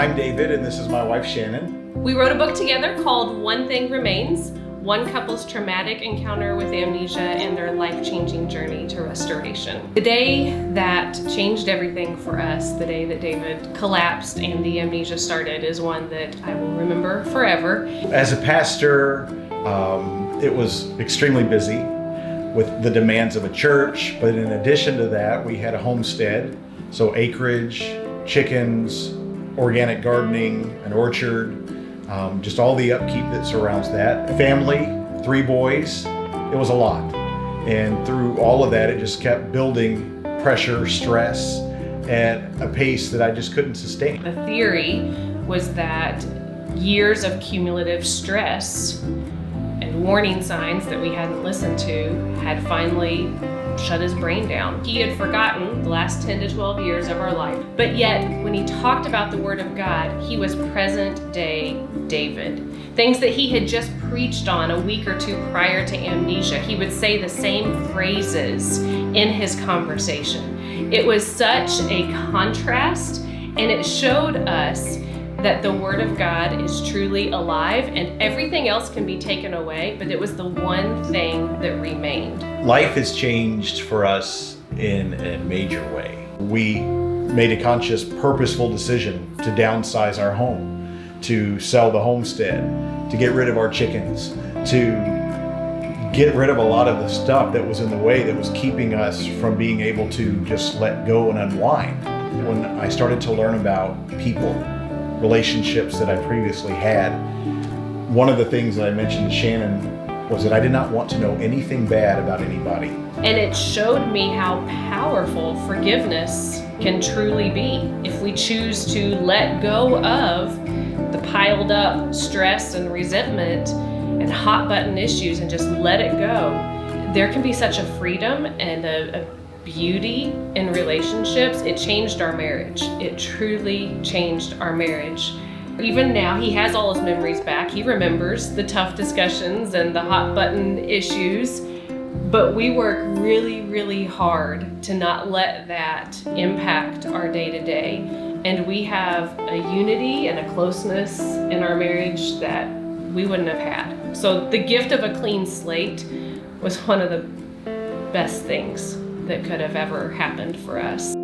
I'm David, and this is my wife, Shannon. We wrote a book together called One Thing Remains, one couple's traumatic encounter with amnesia and their life-changing journey to restoration. The day that changed everything for us, the day that David collapsed and the amnesia started, is one that I will remember forever. As a pastor, it was extremely busy with the demands of a church, but in addition to that, we had a homestead, so acreage, chickens, organic gardening, an orchard, just all the upkeep that surrounds that. Family, 3 boys, it was a lot. And through all of that, it just kept building pressure, stress at a pace that I just couldn't sustain. The theory was that years of cumulative stress and warning signs that we hadn't listened to had finally shut his brain down. He had forgotten the last 10 to 12 years of our life, but yet when he talked about the Word of God, he was present day David. Things that he had just preached on a week or two prior to amnesia, he would say the same phrases in his conversation. It was such a contrast, and it showed us that the Word of God is truly alive and everything else can be taken away, but it was the one thing that remained. Life has changed for us in a major way. We made a conscious, purposeful decision to downsize our home, to sell the homestead, to get rid of our chickens, to get rid of a lot of the stuff that was in the way that was keeping us from being able to just let go and unwind. When I started to learn about people, relationships that I previously had, one of the things that I mentioned to Shannon was that I did not want to know anything bad about anybody. And it showed me how powerful forgiveness can truly be if we choose to let go of the piled up stress and resentment and hot button issues and just let it go. There can be such a freedom and a beauty in relationships. It changed our marriage. It truly changed our marriage. Even now, he has all his memories back. He remembers the tough discussions and the hot button issues, but we work really, really hard to not let that impact our day-to-day. And we have a unity and a closeness in our marriage that we wouldn't have had. So the gift of a clean slate was one of the best things that could have ever happened for us.